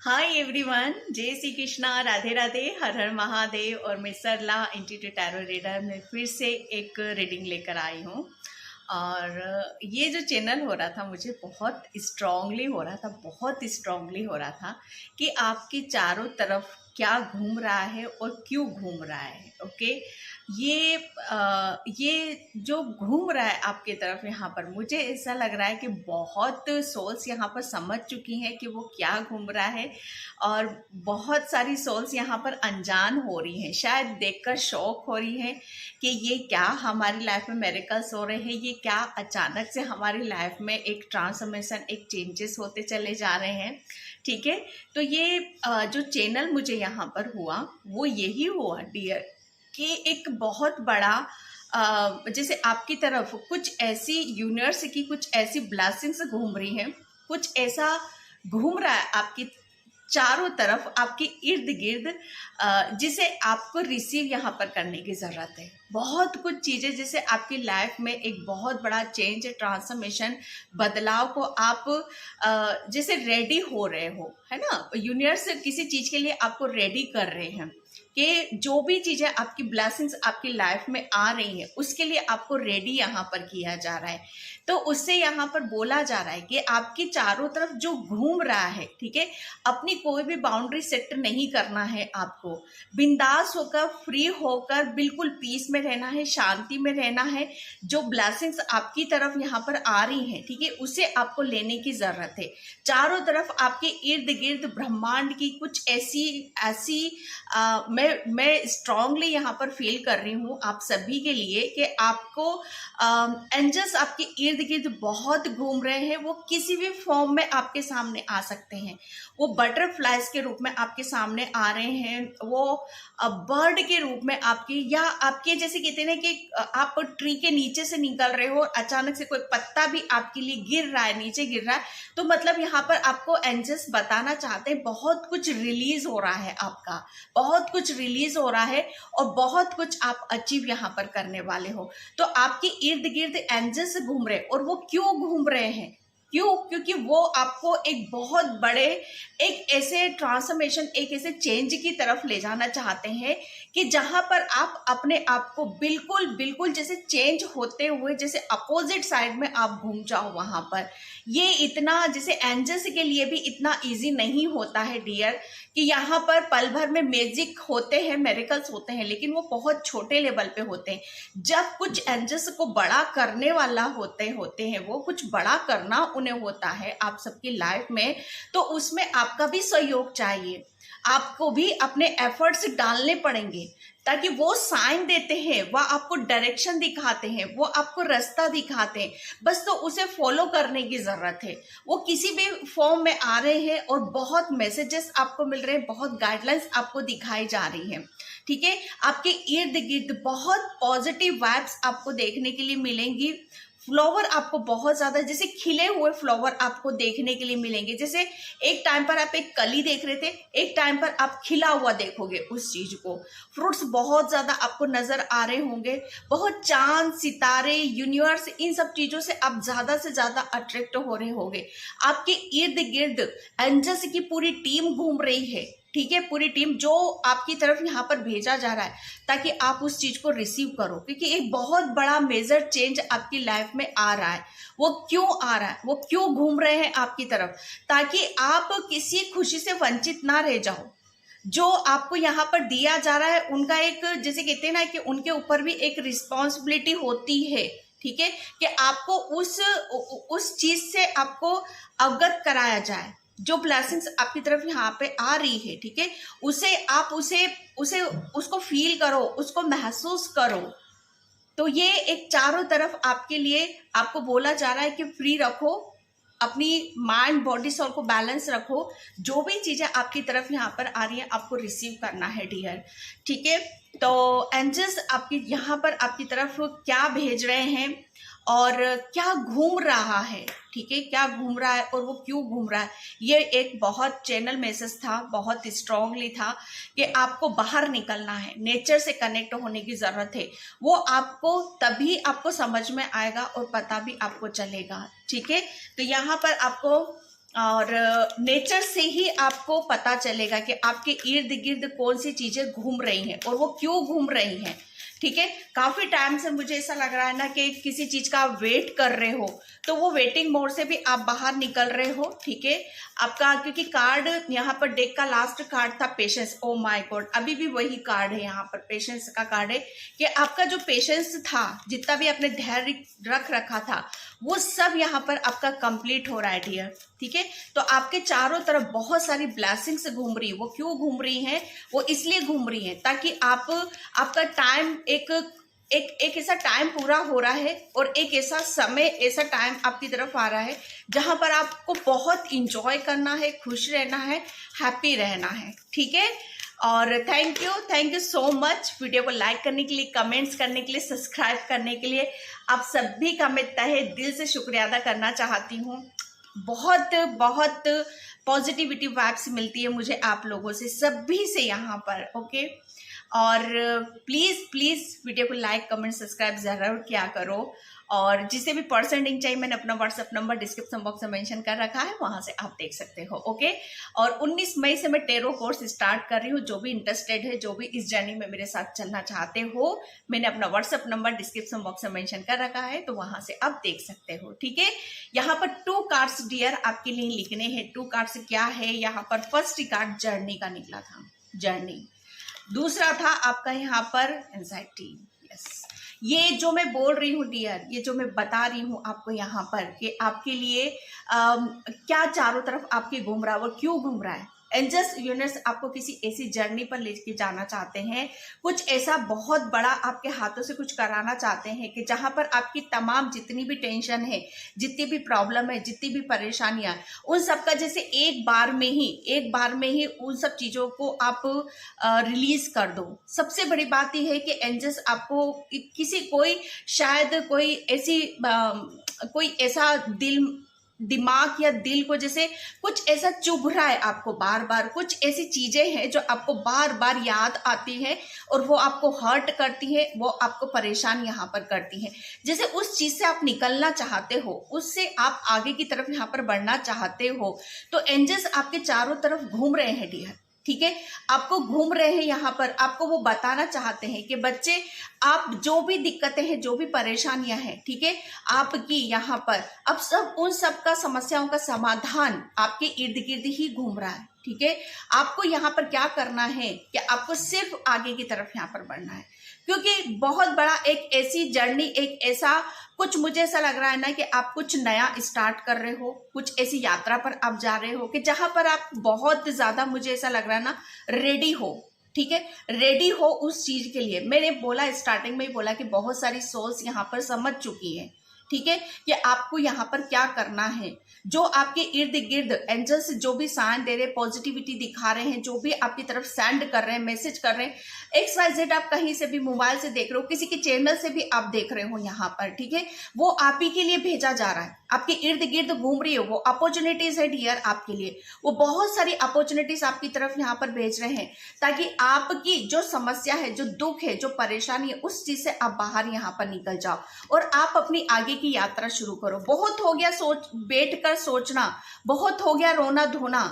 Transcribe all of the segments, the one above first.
Hi everyone, जय श्री कृष्णा, राधे राधे, हर हर महादेव। और मैं सरला इंट्यूटिव टैरो रीडर में फिर से एक रीडिंग लेकर आई हूँ। और ये जो चैनल हो रहा था, मुझे बहुत स्ट्रांगली हो रहा था, बहुत स्ट्रांगली हो रहा था कि आपके चारों तरफ क्या घूम रहा है और क्यों घूम रहा है। ओके, ये जो घूम रहा है आपके तरफ, यहाँ पर मुझे ऐसा लग रहा है कि बहुत सोल्स यहाँ पर समझ चुकी हैं कि वो क्या घूम रहा है। और बहुत सारी सोल्स यहाँ पर अनजान हो रही हैं, शायद देखकर शॉक हो रही हैं कि ये क्या हमारी लाइफ में मिरेकल्स हो रहे हैं, ये क्या अचानक से हमारी लाइफ में एक ट्रांसफॉर्मेशन, एक चेंजेस होते चले जा रहे हैं। ठीक है, तो ये जो चैनल मुझे यहाँ पर हुआ वो यही हुआ डियर, कि एक बहुत बड़ा जैसे आपकी तरफ कुछ ऐसी यूनिवर्स की कुछ ऐसी ब्लेसिंग्स घूम रही हैं, कुछ ऐसा घूम रहा है आपकी चारों तरफ, आपके इर्द गिर्द, जिसे आपको रिसीव यहाँ पर करने की ज़रूरत है। बहुत कुछ चीज़ें जैसे आपकी लाइफ में एक बहुत बड़ा चेंज, ट्रांसफॉर्मेशन, बदलाव को आप जैसे रेडी हो रहे हो, है ना। यूनिवर्स किसी चीज़ के लिए आपको रेडी कर रहे हैं कि जो भी चीज़ें आपकी ब्लेसिंग्स आपकी लाइफ में आ रही हैं, उसके लिए आपको रेडी यहाँ पर किया जा रहा है। तो उससे यहाँ पर बोला जा रहा है कि आपकी चारों तरफ जो घूम रहा है, ठीक है, अपनी कोई भी बाउंड्री सेट नहीं करना है आपको। बिंदास होकर, फ्री होकर, बिल्कुल पीस में रहना है, शांति में रहना है। जो ब्लेसिंग्स आपकी तरफ यहाँ पर आ रही हैं, ठीक है, उसे आपको लेने की ज़रूरत है। चारों तरफ आपके इर्द गिर्द ब्रह्मांड की कुछ ऐसी ऐसी मैं स्ट्रांगली यहाँ पर फील कर रही हूँ आप सभी के लिए कि आपको एंजल्स आपके इर्द गिर्द बहुत घूम रहे हैं। वो किसी भी फॉर्म में आपके सामने आ सकते हैं। वो बटरफ्लाइज के रूप में आपके सामने आ रहे हैं, वो बर्ड के रूप में आपकी, या आपके जैसे कहते हैं कि आप ट्री के नीचे से निकल रहे हो, अचानक से कोई पत्ता भी आपके लिए गिर रहा है, नीचे गिर रहा है, तो मतलब यहाँ पर आपको एंजल्स बताना चाहते हैं बहुत कुछ रिलीज हो रहा है आपका, बहुत कुछ रिलीज हो रहा है और बहुत कुछ आप अचीव यहाँ पर करने वाले हो। तो आपके इर्द गिर्द एंजल्स घूम रहे हैं। और वो क्यों घूम रहे हैं? क्यों? क्योंकि वो आपको एक बहुत बड़े, एक ऐसे ट्रांसफॉर्मेशन, एक ऐसे चेंज की तरफ ले जाना चाहते हैं कि जहां पर आप अपने आप को बिल्कुल बिल्कुल जैसे चेंज होते हुए, जैसे अपोजिट साइड में आप घूम जाओ वहां पर। ये इतना जैसे एंजल्स के लिए भी इतना इजी नहीं होता है डियर, कि यहाँ पर पल भर में मैजिक होते हैं, मेरिकल्स होते हैं, लेकिन वो बहुत छोटे लेवल पे होते हैं। जब कुछ एंजल्स को बड़ा करने वाला होते हैं, वो कुछ बड़ा करना उन्हें होता है आप सबकी लाइफ में, तो उसमें आपका भी सहयोग चाहिए। आपको भी अपने एफर्ट्स डालने पड़ेंगे, ताकि वो साइन देते हैं, वह आपको डायरेक्शन दिखाते हैं, वो आपको रास्ता दिखाते हैं, बस तो उसे फॉलो करने की जरूरत है। वो किसी भी फॉर्म में आ रहे हैं और बहुत मैसेजेस आपको मिल रहे हैं, बहुत गाइडलाइंस आपको दिखाई जा रही हैं। ठीक है, आपके इर्द गिर्द बहुत पॉजिटिव वाइब्स आपको देखने के लिए मिलेंगी। फ्लावर आपको बहुत ज्यादा जैसे खिले हुए फ्लावर आपको देखने के लिए मिलेंगे। जैसे एक टाइम पर आप एक कली देख रहे थे, एक टाइम पर आप खिला हुआ देखोगे उस चीज को। फ्रूट्स बहुत ज्यादा आपको नजर आ रहे होंगे, बहुत चांद, सितारे, यूनिवर्स, इन सब चीजों से आप ज्यादा से ज्यादा अट्रैक्ट हो रहे होंगे। आपके इर्द गिर्द एंजल्स की पूरी टीम घूम रही है, ठीक है, पूरी टीम जो आपकी तरफ यहाँ पर भेजा जा रहा है ताकि आप उस चीज को रिसीव करो, क्योंकि एक बहुत बड़ा मेजर चेंज आपकी लाइफ में आ रहा है। वो क्यों आ रहा है, वो क्यों घूम रहे हैं आपकी तरफ, ताकि आप किसी खुशी से वंचित ना रह जाओ। जो आपको यहाँ पर दिया जा रहा है, उनका एक जैसे कहते हैं ना कि उनके ऊपर भी एक रिस्पॉन्सिबिलिटी होती है, ठीक है, कि आपको उस चीज से आपको अवगत कराया जाए। जो ब्लेसिंग्स आपकी तरफ यहाँ पे आ रही है, ठीक है, उसे आप उसको फील करो, उसको महसूस करो। तो ये एक चारों तरफ आपके लिए आपको बोला जा रहा है कि फ्री रखो, अपनी माइंड, बॉडी, सोल को बैलेंस रखो। जो भी चीजें आपकी तरफ यहाँ पर आ रही है आपको रिसीव करना है डियर, ठीक है। तो एंजल्स आपकी यहाँ पर आपकी तरफ क्या भेज रहे हैं और क्या घूम रहा है, ठीक है, क्या घूम रहा है और वो क्यों घूम रहा है, ये एक बहुत चैनल मैसेज था, बहुत स्ट्रांगली था कि आपको बाहर निकलना है, नेचर से कनेक्ट होने की जरूरत है। वो आपको तभी आपको समझ में आएगा और पता भी आपको चलेगा, ठीक है। तो यहाँ पर आपको और नेचर से ही आपको पता चलेगा कि आपके इर्द गिर्द कौन सी चीजें घूम रही हैं और वो क्यों घूम रही हैं। ठीक है, काफी टाइम से मुझे ऐसा लग रहा है ना कि किसी चीज का आप वेट कर रहे हो, तो वो वेटिंग मोड से भी आप बाहर निकल रहे हो। ठीक है, आपका क्योंकि कार्ड यहाँ पर डेक का लास्ट कार्ड था पेशेंस। ओ माय गॉड, अभी भी वही कार्ड है यहाँ पर, पेशेंस का कार्ड है कि आपका जो पेशेंस था, जितना भी आपने धैर्य रख रखा था, वो सब यहाँ पर आपका कंप्लीट हो रहा है डियर। ठीक है, तो आपके चारों तरफ बहुत सारी ब्लेसिंग्स घूम रही है। वो क्यों घूम रही हैं? वो इसलिए घूम रही हैं ताकि आपका टाइम एक ऐसा टाइम पूरा हो रहा है और एक ऐसा समय, ऐसा टाइम आपकी तरफ आ रहा है जहां पर आपको बहुत इंजॉय करना है, खुश रहना है, हैप्पी रहना है। ठीक है, और thank you so much video को लाइक करने के लिए, कमेंट्स करने के लिए, सब्सक्राइब करने के लिए। आप सभी का मैं तहे दिल से शुक्रिया अदा करना चाहती हूँ। बहुत बहुत पॉजिटिविटी वाइब्स मिलती है मुझे आप लोगों से, सभी से यहाँ पर। ओके, और प्लीज़ वीडियो को लाइक कमेंट सब्सक्राइब ज़रूर किया करो। और जिसे भी पर्सन लिंक चाहिए, मैंने अपना व्हाट्सएप नंबर डिस्क्रिप्शन बॉक्स में मेंशन कर रखा है, वहां से आप देख सकते हो। ओके, और 19 मई से मैं टेरो कोर्स स्टार्ट कर रही हूँ। जो भी इंटरेस्टेड है, जो भी इस जर्नी में मेरे साथ चलना चाहते हो, मैंने अपना व्हाट्सएप नंबर डिस्क्रिप्शन बॉक्स में मेंशन कर रखा है, तो वहां से आप देख सकते हो। ठीक है, यहाँ पर 2 कार्ड्स डियर आपके लिए लिखने हैं। 2 कार्ड्स क्या है? यहाँ पर फर्स्ट कार्ड जर्नी का निकला था, जर्नी। दूसरा था आपका यहाँ पर एंजाइटी। यस, ये जो मैं बोल रही हूँ डियर, ये जो मैं बता रही हूँ आपको यहाँ पर कि आपके लिए क्या चारों तरफ आपके घूम रहा है और क्यों घूम रहा है। एंजल्स यूनिवर्स आपको किसी ऐसी जर्नी पर लेके जाना चाहते हैं, कुछ ऐसा बहुत बड़ा आपके हाथों से कुछ कराना चाहते हैं कि जहां पर आपकी तमाम जितनी भी टेंशन है, जितनी भी प्रॉब्लम है, जितनी भी परेशानियां, उन सब का जैसे एक बार में ही उन सब चीजों को आप रिलीज कर दो। सबसे बड़ी बात यह है कि एंजल्स आपको कोई ऐसा दिमाग या दिल को जैसे कुछ ऐसा चुभ रहा है आपको बार बार, कुछ ऐसी चीजें हैं जो आपको बार बार याद आती हैं और वो आपको हर्ट करती है, वो आपको परेशान यहाँ पर करती है। जैसे उस चीज से आप निकलना चाहते हो, उससे आप आगे की तरफ यहाँ पर बढ़ना चाहते हो, तो एंजल्स आपके चारों तरफ घूम रहे हैं डियर। ठीक है, आपको घूम रहे हैं यहाँ पर, आपको वो बताना चाहते हैं कि बच्चे, आप जो भी दिक्कतें हैं, जो भी परेशानियां हैं, ठीक है, आपकी यहाँ पर अब सब उन सब का समस्याओं का समाधान आपके इर्द गिर्द ही घूम रहा है। ठीक है, आपको यहाँ पर क्या करना है कि आपको सिर्फ आगे की तरफ यहाँ पर बढ़ना है, क्योंकि बहुत बड़ा एक ऐसी जर्नी, एक ऐसा कुछ, मुझे ऐसा लग रहा है ना कि आप कुछ नया स्टार्ट कर रहे हो, कुछ ऐसी यात्रा पर आप जा रहे हो कि जहां पर आप बहुत ज्यादा, मुझे ऐसा लग रहा है ना, रेडी हो। ठीक है, रेडी हो उस चीज के लिए। मैंने बोला, स्टार्टिंग में ही बोला कि बहुत सारी सोल्स यहाँ पर समझ चुकी हैं। ठीक है, कि आपको यहाँ पर क्या करना है। जो आपके इर्द गिर्द एंजल्स जो भी साइन दे रहे हैं, पॉजिटिविटी दिखा रहे हैं, जो भी आपकी तरफ सेंड कर रहे हैं, मैसेज कर रहे हैं, XYZ आप कहीं से भी मोबाइल से देख रहे हो, किसी के चैनल से भी आप देख रहे हो यहाँ पर, ठीक है, वो आप ही के लिए भेजा जा रहा है, आपके इर्द गिर्द घूम रही है। वो अपॉर्चुनिटीज है डियर आपके लिए, वो बहुत सारी अपॉर्चुनिटीज आपकी तरफ यहाँ पर भेज रहे हैं, ताकि आपकी जो समस्या है, जो दुख है, जो परेशानी है, उस चीज से आप बाहर यहाँ पर निकल जाओ और आप अपनी आगे की यात्रा शुरू करो। बहुत हो गया बैठ कर सोचना, बहुत हो गया रोना धोना,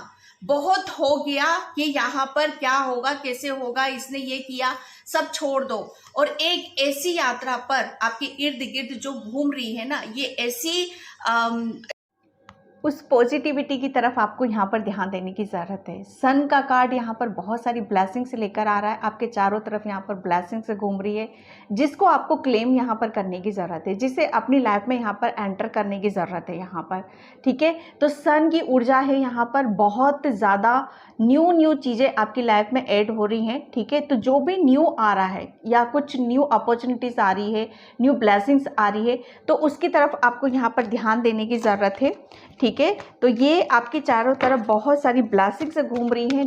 बहुत हो गया कि यहाँ पर क्या होगा, कैसे होगा, इसने ये किया, सब छोड़ दो और एक ऐसी यात्रा पर आपके इर्द गिर्द जो घूम रही है ना, ये ऐसी उस पॉजिटिविटी की तरफ आपको यहाँ पर ध्यान देने की ज़रूरत है। सन का कार्ड यहाँ पर बहुत सारी ब्लेसिंग्स लेकर आ रहा है, आपके चारों तरफ यहाँ पर ब्लेसिंग्स घूम रही है, जिसको आपको क्लेम यहाँ पर करने की ज़रूरत है, जिसे अपनी लाइफ में यहाँ पर एंटर करने की ज़रूरत है यहाँ पर। ठीक है, तो सन की ऊर्जा है यहाँ पर, बहुत ज़्यादा न्यू चीज़ें आपकी लाइफ में ऐड हो रही हैं। ठीक है, तो जो भी न्यू आ रहा है या कुछ न्यू अपॉर्चुनिटीज़ आ रही है, न्यू ब्लेसिंग्स आ रही है, तो उसकी तरफ आपको यहाँ पर ध्यान देने की ज़रूरत है। ठीक है, तो ये आपके चारों तरफ बहुत सारी ब्लेसिंग्स घूम रही हैं,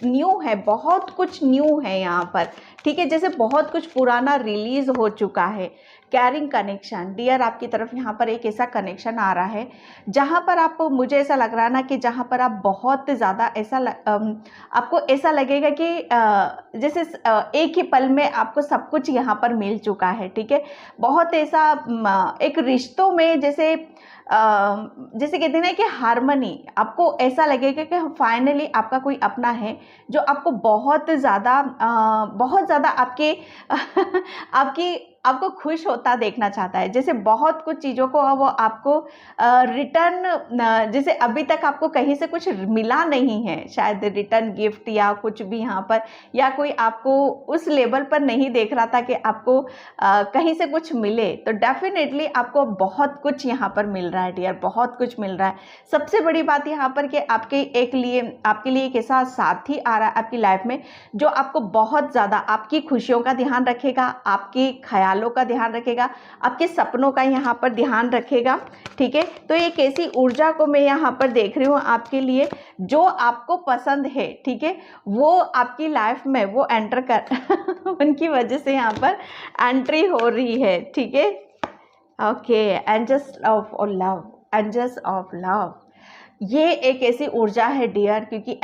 न्यू है, बहुत कुछ न्यू है यहाँ पर। ठीक है, जैसे बहुत कुछ पुराना रिलीज हो चुका है। कैरिंग कनेक्शन डियर, आपकी तरफ यहाँ पर एक ऐसा कनेक्शन आ रहा है जहाँ पर आप, मुझे ऐसा लग रहा है ना कि जहाँ पर आप बहुत ज़्यादा आपको ऐसा लगेगा कि जैसे एक ही पल में आपको सब कुछ यहाँ पर मिल चुका है। ठीक है, बहुत ऐसा एक रिश्तों में जैसे जैसे कहते हैं ना कि हार्मनी, आपको ऐसा लगेगा कि फाइनली आपका कोई अपना है जो आपको बहुत ज़्यादा आपके आपको खुश होता देखना चाहता है। जैसे बहुत कुछ चीज़ों को वो आपको रिटर्न, जैसे अभी तक आपको कहीं से कुछ मिला नहीं है, शायद रिटर्न गिफ्ट या कुछ भी यहाँ पर, या कोई आपको उस लेवल पर नहीं देख रहा था कि आपको कहीं से कुछ मिले, तो डेफिनेटली आपको बहुत कुछ यहाँ पर मिल रहा है डियर, बहुत कुछ मिल रहा है। सबसे बड़ी बात यहाँ पर कि आपके लिए एक ऐसा साथी आ रहा है आपकी लाइफ में जो आपको बहुत ज़्यादा आपकी खुशियों का ध्यान रखेगा, आपके ख्यालों का ध्यान रखेगा, आपके सपनों का यहाँ पर ध्यान रखेगा। ठीक है, तो एक ऐसी ऊर्जा को मैं यहाँ पर देख रही हूँ आपके लिए जो आपको पसंद है। ठीक है, वो आपकी लाइफ में वो एंटर कर उनकी वजह से यहाँ पर एंट्री हो रही है। ठीक है, okay, angels of love, angels of love, ये एक ऐसी ऊर्जा है डियर, क्योंकि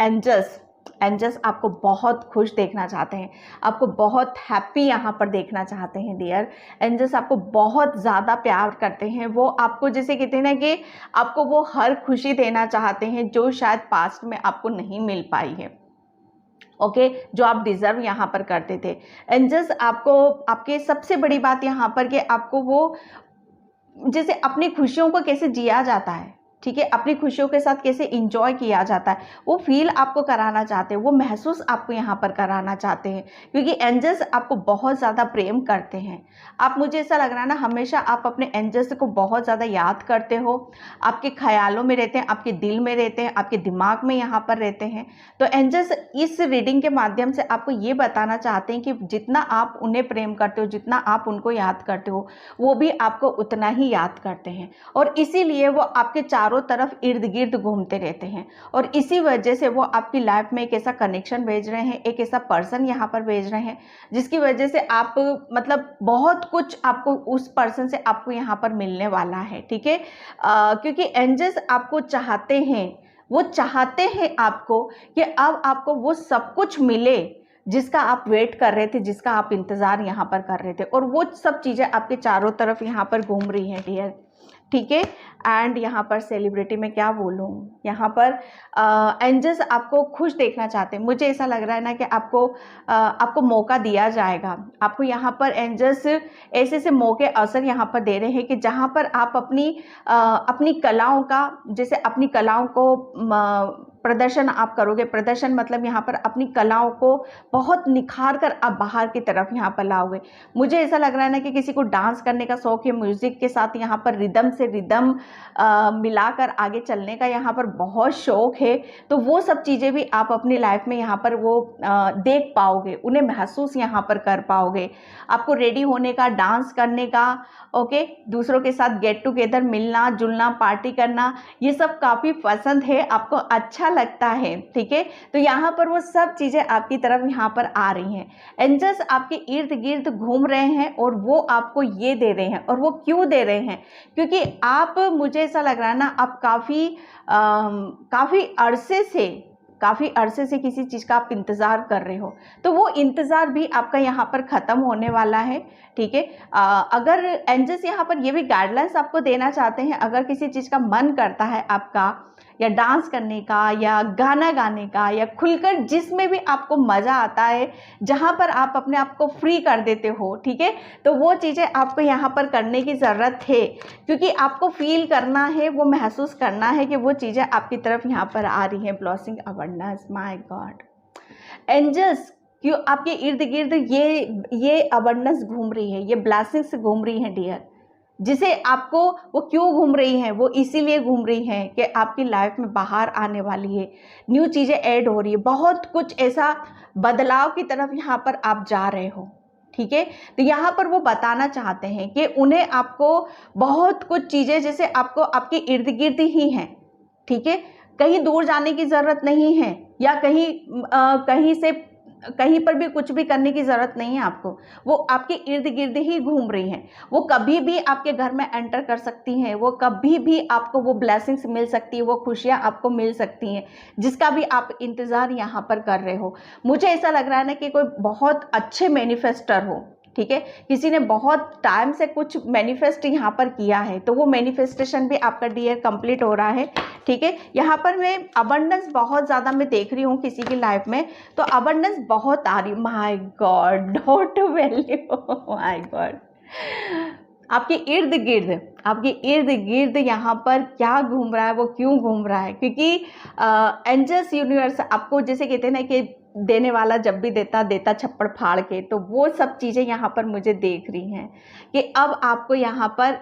एंजल्स आपको बहुत खुश देखना चाहते हैं, आपको बहुत हैप्पी यहाँ पर देखना चाहते हैं डियर। एंजल्स आपको बहुत ज़्यादा प्यार करते हैं, वो आपको जैसे कहते हैं ना कि आपको वो हर खुशी देना चाहते हैं जो शायद पास्ट में आपको नहीं मिल पाई है। ओके, जो आप डिज़र्व यहाँ पर करते थे। एंजल्स आपको, आपके सबसे बड़ी बात यहाँ पर कि आपको वो जैसे अपनी खुशियों को कैसे जिया जाता है, ठीक है, अपनी खुशियों के साथ कैसे इंजॉय किया जाता है, वो फील आपको कराना चाहते हैं, वो महसूस आपको यहाँ पर कराना चाहते हैं, क्योंकि एंजल्स आपको बहुत ज़्यादा प्रेम करते हैं। आप, मुझे ऐसा लग रहा है ना, हमेशा आप अपने एंजल्स को बहुत ज़्यादा याद करते हो, आपके ख्यालों में रहते हैं, आपके दिल में रहते हैं, आपके दिमाग में यहाँ पर रहते हैं। तो एंजल्स इस रीडिंग के माध्यम से आपको ये बताना चाहते हैं कि जितना आप उन्हें प्रेम करते हो, जितना आप उनको याद करते हो, वो भी आपको उतना ही याद करते हैं, और इसीलिए वो आपके चारों तरफ इर्द गिर्द घूमते रहते हैं, और इसी वजह से वो आपकी लाइफ में एक ऐसा कनेक्शन भेज रहे हैं, एक ऐसा पर्सन यहाँ पर भेज रहे हैं जिसकी वजह से आप, मतलब बहुत कुछ आपको उस पर्सन से आपको यहाँ पर मिलने वाला है। ठीक है, क्योंकि एंजल्स आपको चाहते हैं, वो चाहते हैं आपको कि अब आपको वो सब कुछ मिले जिसका आप वेट कर रहे थे, जिसका आप इंतज़ार यहाँ पर कर रहे थे, और वो सब चीज़ें आपके चारों तरफ यहाँ पर घूम रही हैं डियर। ठीक है, एंड यहाँ पर सेलिब्रिटी में क्या बोलूँ, यहाँ पर एंजल्स आपको खुश देखना चाहते हैं। मुझे ऐसा लग रहा है ना कि आपको मौका दिया जाएगा, आपको यहाँ पर एंजल्स ऐसे ऐसे मौके अवसर यहाँ पर दे रहे हैं कि जहाँ पर आप अपनी कलाओं का, जैसे अपनी कलाओं को प्रदर्शन आप करोगे। प्रदर्शन मतलब यहाँ पर अपनी कलाओं को बहुत निखार कर आप बाहर की तरफ यहाँ पर लाओगे। मुझे ऐसा लग रहा है ना कि किसी को डांस करने का शौक है, म्यूजिक के साथ यहाँ पर रिदम से रिदम मिलाकर आगे चलने का यहाँ पर बहुत शौक है, तो वो सब चीज़ें भी आप अपनी लाइफ में यहाँ पर वो देख पाओगे, उन्हें महसूस यहाँ पर कर पाओगे। आपको रेडी होने का, डांस करने का, ओके, दूसरों के साथ गेट टुगेदर, मिलना जुलना, पार्टी करना, ये सब काफ़ी पसंद है, आपको अच्छा लगता है। ठीक है, तो यहाँ पर वो सब चीज़ें आपकी तरफ यहाँ पर आ रही हैं। एंजल्स आपके इर्द गिर्द घूम रहे हैं और वो आपको ये दे रहे हैं, और वो क्यों दे रहे हैं, क्योंकि आप, मुझे ऐसा लग रहा है ना, आप काफ़ी अरसे से किसी चीज़ का आप इंतज़ार कर रहे हो, तो वो इंतज़ार भी आपका यहाँ पर ख़त्म होने वाला है। ठीक है, अगर एंजल्स यहाँ पर ये भी गाइडलाइंस आपको देना चाहते हैं, अगर किसी चीज़ का मन करता है आपका, या डांस करने का, या गाना गाने का, या खुलकर जिसमें भी आपको मज़ा आता है, जहाँ पर आप अपने आप को फ्री कर देते हो, ठीक है, तो वो चीज़ें आपको यहाँ पर करने की ज़रूरत है, क्योंकि आपको फील करना है, वो महसूस करना है कि वो चीज़ें आपकी तरफ यहाँ पर आ रही हैं। ब्लॉसिंग अबंडेंस, माय गॉड, एंजल्स क्यों आपके इर्द गिर्द ये अबंडेंस घूम रही है, ये ब्लेसिंग्स घूम रही हैं डियर, जिसे आपको, वो क्यों घूम रही हैं, वो इसीलिए घूम रही हैं कि आपकी लाइफ में बाहर आने वाली है, न्यू चीज़ें ऐड हो रही है, बहुत कुछ ऐसा बदलाव की तरफ यहाँ पर आप जा रहे हो। ठीक है, तो यहाँ पर वो बताना चाहते हैं कि उन्हें आपको बहुत कुछ चीज़ें, जैसे आपको आपके इर्द गिर्द ही हैं। ठीक है, कहीं दूर जाने की ज़रूरत नहीं है, या कहीं पर भी कुछ भी करने की ज़रूरत नहीं है आपको, वो आपके इर्द गिर्द ही घूम रही हैं। वो कभी भी आपके घर में एंटर कर सकती हैं, वो कभी भी आपको वो ब्लेसिंग्स मिल सकती है, वो खुशियाँ आपको मिल सकती हैं जिसका भी आप इंतज़ार यहाँ पर कर रहे हो। मुझे ऐसा लग रहा है ना कि कोई बहुत अच्छे मैनिफेस्टर हो, ठीक है, किसी ने बहुत टाइम से कुछ मैनिफेस्ट यहाँ पर किया है, तो वो मैनिफेस्टेशन भी आपका डियर कंप्लीट हो रहा है, ठीक है। यहाँ पर मैं अबंडेंस बहुत ज़्यादा मैं देख रही हूँ किसी की लाइफ में, तो अबंडेंस बहुत आ रही, my God, don't value, my God. आपके इर्द गिर्द यहाँ पर क्या घूम रहा है, वो क्यों घूम रहा है, क्योंकि एंजल्स यूनिवर्स आपको जैसे कहते हैं ना कि देने वाला जब भी देता छप्पड़ फाड़ के, तो वो सब चीज़ें यहाँ पर मुझे देख रही हैं कि अब आपको यहाँ पर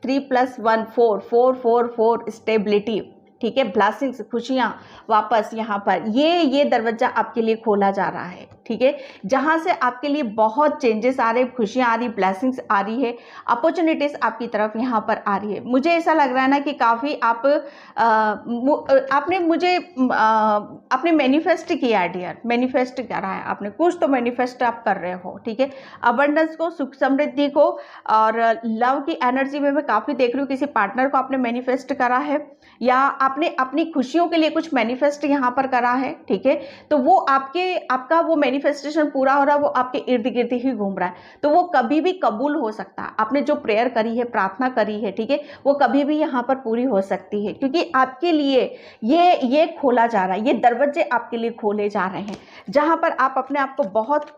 3+1 4 स्टेबिलिटी, ठीक है, ब्लेसिंग्स, खुशियाँ वापस यहाँ पर ये दरवाज़ा आपके लिए खोला जा रहा है, ठीक है, जहाँ से आपके लिए बहुत चेंजेस आ रहे, खुशियाँ आ रही, ब्लेसिंग्स आ रही है, अपॉर्चुनिटीज़ आपकी तरफ यहाँ पर आ रही है। मुझे ऐसा लग रहा है ना कि काफ़ी आपने मुझे आपने मैनिफेस्ट किया डियर, मैनिफेस्ट करा है आपने, कुछ तो मैनिफेस्ट आप कर रहे हो, ठीक है, अबंडेंस को, सुख समृद्धि को, और लव की एनर्जी में मैं काफ़ी देख रही हूँ किसी पार्टनर को आपने मैनिफेस्ट करा है, या आपने अपनी खुशियों के लिए कुछ मैनिफेस्ट यहाँ पर करा है, ठीक है, तो वो आपका वो मैनिफेस्टेशन पूरा हो रहा है, वो आपके इर्द गिर्द ही घूम रहा है, तो वो कभी भी कबूल हो सकता है। आपने जो प्रेयर करी है, प्रार्थना करी है, ठीक है, वो कभी भी यहाँ पर पूरी हो सकती है, क्योंकि आपके लिए ये खोला जा रहा है, ये दरवाजे आपके लिए खोले जा रहे हैं, जहाँ पर आप अपने आप को बहुत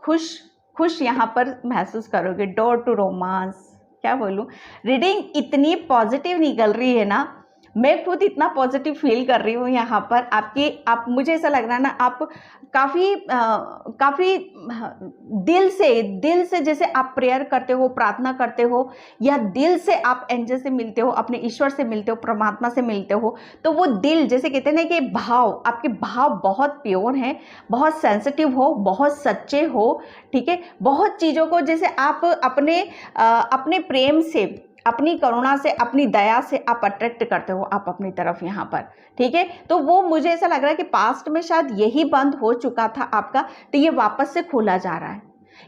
खुश यहाँ पर महसूस करोगे। डोर टू रोमांस, क्या बोलूँ, रीडिंग इतनी पॉजिटिव निकल रही है ना, मैं खुद इतना पॉजिटिव फील कर रही हूँ यहाँ पर। आप मुझे ऐसा लग रहा है ना, आप काफ़ी दिल से जैसे आप प्रेयर करते हो, प्रार्थना करते हो, या दिल से आप एंजल से मिलते हो, अपने ईश्वर से मिलते हो, परमात्मा से मिलते हो, तो वो दिल, जैसे कहते हैं ना कि आपके भाव बहुत प्योर हैं, बहुत सेंसिटिव हो, बहुत सच्चे हो, ठीक है, बहुत चीज़ों को जैसे आप अपने प्रेम से, अपनी करुणा से, अपनी दया से आप अट्रैक्ट करते हो आप अपनी तरफ यहाँ पर, ठीक है, तो वो मुझे ऐसा लग रहा है कि पास्ट में शायद यही बंद हो चुका था आपका, तो ये वापस से खोला जा रहा है।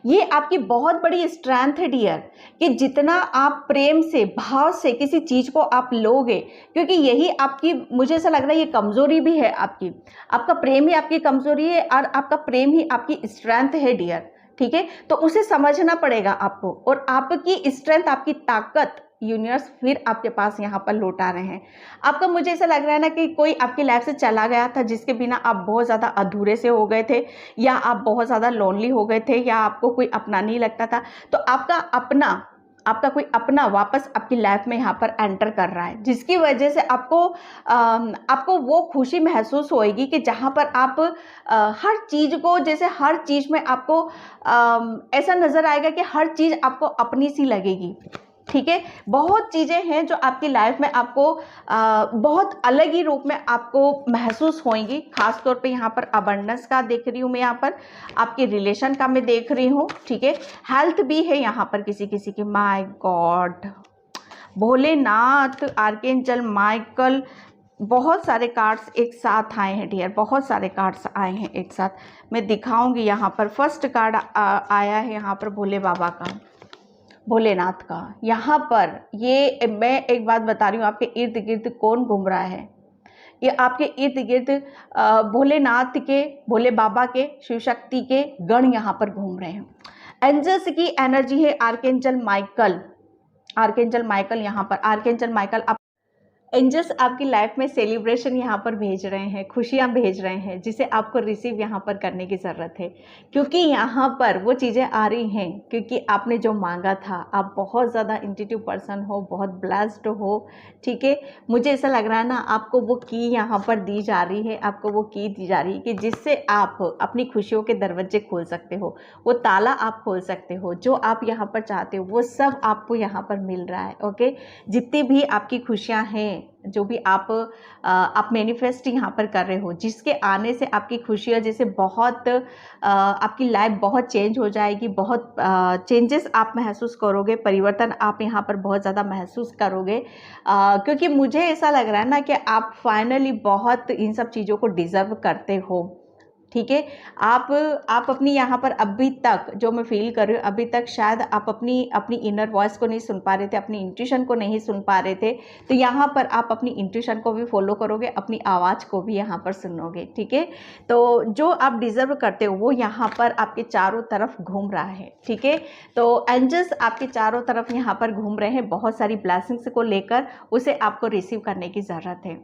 ये आपकी बहुत बड़ी स्ट्रेंथ है डियर, कि जितना आप प्रेम से, भाव से किसी चीज़ को आप लोगे, क्योंकि यही आपकी, मुझे ऐसा लग रहा है ये कमज़ोरी भी है आपका प्रेम ही आपकी कमज़ोरी है, और आपका प्रेम ही आपकी स्ट्रेंथ है डियर, ठीक है, तो उसे समझना पड़ेगा आपको, और आपकी स्ट्रेंथ, आपकी ताकत यूनिवर्स फिर आपके पास यहाँ पर लौटा रहे हैं। आपका, मुझे ऐसा लग रहा है ना कि कोई आपकी लाइफ से चला गया था, जिसके बिना आप बहुत ज़्यादा अधूरे से हो गए थे, या आप बहुत ज़्यादा लोनली हो गए थे, या आपको कोई अपना नहीं लगता था, तो आपका कोई अपना वापस आपकी लाइफ में यहाँ पर एंटर कर रहा है, जिसकी वजह से आपको वो खुशी महसूस होएगी कि जहाँ पर आप हर चीज़ को, जैसे हर चीज़ में आपको ऐसा नज़र आएगा कि हर चीज़ आपको अपनी सी लगेगी, ठीक है, बहुत चीज़ें हैं जो आपकी लाइफ में आपको बहुत अलग ही रूप में आपको महसूस होंगी। खास तौर पे यहाँ पर अबंडेंस का देख रही हूँ मैं, यहाँ पर आपके रिलेशन का मैं देख रही हूँ, ठीक है, हेल्थ भी है यहाँ पर किसी की। My God, Bholenath, archangel Michael, बहुत सारे कार्ड्स एक साथ आए हैं डियर, बहुत सारे कार्ड्स आए हैं एक साथ, मैं दिखाऊंगी। यहाँ पर फर्स्ट कार्ड आया है यहाँ पर भोले बाबा का, भोलेनाथ का। यहाँ पर ये मैं एक बात बता रही हूँ, आपके इर्द गिर्द कौन घूम रहा है, ये आपके इर्द गिर्द भोलेनाथ के, भोले बाबा के, शिव शक्ति के गण यहाँ पर घूम रहे हैं। एंजल्स की एनर्जी है, आर्कएंजल माइकल यहाँ पर, आर्कएंजल माइकल एंजल्स आपकी लाइफ में सेलिब्रेशन यहाँ पर भेज रहे हैं, खुशियाँ भेज रहे हैं, जिसे आपको रिसीव यहाँ पर करने की ज़रूरत है, क्योंकि यहाँ पर वो चीज़ें आ रही हैं, क्योंकि आपने जो मांगा था, आप बहुत ज़्यादा इंट्यूटिव पर्सन हो, बहुत ब्लेस्ड हो, ठीक है, मुझे ऐसा लग रहा है ना, आपको वो की यहाँ पर दी जा रही है, आपको वो की दी जा रही है कि जिससे आप अपनी खुशियों के दरवाजे खोल सकते हो, वो ताला आप खोल सकते हो, जो आप यहाँ पर चाहते हो वो सब आपको यहाँ पर मिल रहा है। ओके, जितनी भी आपकी खुशियाँ हैं, जो भी आप मैनिफेस्ट यहाँ पर कर रहे हो, जिसके आने से आपकी खुशियाँ जैसे बहुत आपकी लाइफ बहुत चेंज हो जाएगी, बहुत चेंजेस आप महसूस करोगे, परिवर्तन आप यहाँ पर बहुत ज़्यादा महसूस करोगे, क्योंकि मुझे ऐसा लग रहा है ना कि आप फाइनली बहुत इन सब चीज़ों को डिज़र्व करते हो, ठीक है। आप अपनी यहाँ पर अभी तक जो मैं फील कर रही हूँ, अभी तक शायद आप अपनी इनर वॉइस को नहीं सुन पा रहे थे, अपनी इंट्यूशन को नहीं सुन पा रहे थे। तो यहाँ पर आप अपनी इंट्यूशन को भी फॉलो करोगे, अपनी आवाज़ को भी यहाँ पर सुनोगे, ठीक है। तो जो आप डिजर्व करते हो वो यहाँ पर आपके चारों तरफ घूम रहा है, ठीक है। तो एंजल्स आपके चारों तरफ यहाँ पर घूम रहे हैं बहुत सारी ब्लेसिंग्स को लेकर, उसे आपको रिसीव करने की ज़रूरत है।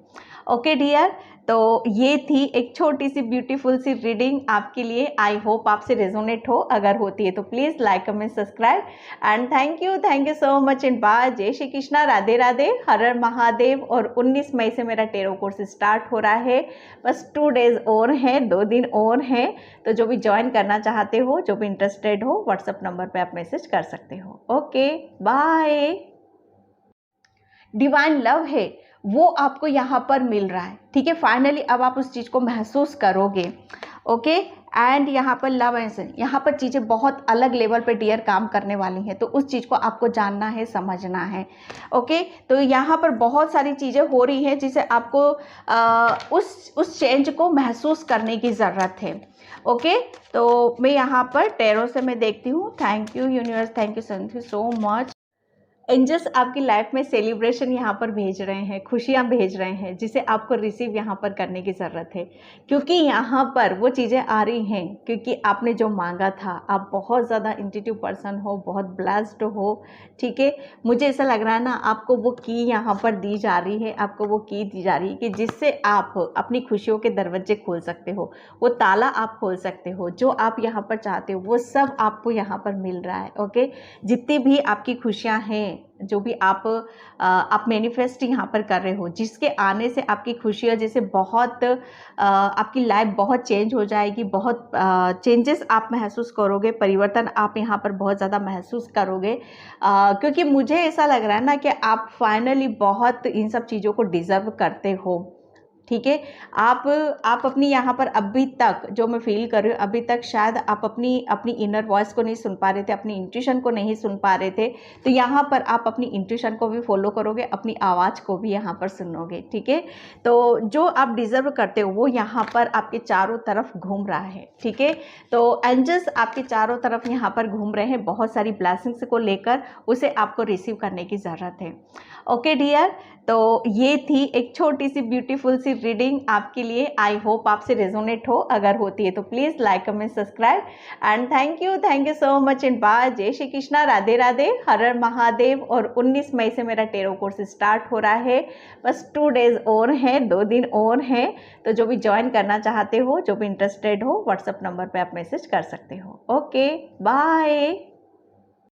ओके डियर, तो ये थी एक छोटी सी ब्यूटीफुल सी रीडिंग आपके लिए। आई होप आपसे रेजोनेट हो, अगर होती है तो please like comment subscribe and thank you so much and bye. जय श्री कृष्णा, राधे राधे, हर हर महादेव। और 19 मई से मेरा टेरो कोर्स स्टार्ट हो रहा है, बस 2 डेज और हैं, 2 दिन और हैं। तो जो भी ज्वाइन करना चाहते हो, जो भी इंटरेस्टेड हो, व्हाट्सएप नंबर पर आप मैसेज कर सकते हो। Okay bye. डिवाइन लव है वो आपको यहाँ पर मिल रहा है, ठीक है। फाइनली अब आप उस चीज़ को महसूस करोगे। ओके एंड यहाँ पर लव एंड यहाँ पर चीज़ें बहुत अलग लेवल पे डियर काम करने वाली हैं, तो उस चीज़ को आपको जानना है, समझना है। ओके तो यहाँ पर बहुत सारी चीज़ें हो रही हैं जिसे आपको उस चेंज को महसूस करने की ज़रूरत है। ओके तो मैं यहाँ पर टेरो से मैं देखती हूँ। Thank you universe, thank you so much. Angels आपकी लाइफ में सेलिब्रेशन यहाँ पर भेज रहे हैं, खुशियाँ भेज रहे हैं, जिसे आपको रिसीव यहाँ पर करने की ज़रूरत है, क्योंकि यहाँ पर वो चीज़ें आ रही हैं क्योंकि आपने जो मांगा था। आप बहुत ज़्यादा इंट्यूटिव पर्सन हो, बहुत ब्लेस्ड हो, ठीक है। मुझे ऐसा लग रहा है ना, आपको वो की यहाँ पर दी जा रही है, आपको वो की दी जा रही है कि जिससे आप अपनी खुशियों के दरवाजे खोल सकते हो, वो ताला आप खोल सकते हो। जो आप यहाँ पर चाहते हो वो सब आपको यहाँ पर मिल रहा है। ओके जितनी भी आपकी खुशियाँ हैं, जो भी आप मैनिफेस्ट यहाँ पर कर रहे हो, जिसके आने से आपकी खुशियाँ जैसे बहुत आपकी लाइफ बहुत चेंज हो जाएगी, बहुत चेंजेस आप महसूस करोगे, परिवर्तन आप यहाँ पर बहुत ज़्यादा महसूस करोगे। क्योंकि मुझे ऐसा लग रहा है ना कि आप फाइनली बहुत इन सब चीज़ों को डिज़र्व करते हो, ठीक है। आप अपनी यहाँ पर अभी तक जो मैं फील कर रही हूँ, अभी तक शायद आप अपनी इनर वॉइस को नहीं सुन पा रहे थे, अपनी इंट्यूशन को नहीं सुन पा रहे थे। तो यहाँ पर आप अपनी इंट्यूशन को भी फॉलो करोगे, अपनी आवाज़ को भी यहाँ पर सुनोगे, ठीक है। तो जो आप डिज़र्व करते हो वो यहाँ पर आपके चारों तरफ घूम रहा है, ठीक है। तो एंजल्स आपके चारों तरफ यहाँ पर घूम रहे हैं बहुत सारी ब्लेसिंग्स को लेकर, उसे आपको रिसीव करने की ज़रूरत है। ओके डियर, तो ये थी एक छोटी सी ब्यूटीफुल सी रीडिंग आपके लिए। आई होप आपसे रेजोनेट हो, अगर होती है तो please like comment subscribe and thank you so much and bye. जय श्री कृष्णा, राधे राधे, हर हर महादेव। और 19 मई से मेरा टेरो कोर्स स्टार्ट हो रहा है, बस 2 डेज और हैं, 2 दिन और हैं। तो जो भी ज्वाइन करना चाहते हो, जो भी इंटरेस्टेड हो, व्हाट्सएप नंबर पर आप मैसेज कर सकते हो। Okay bye.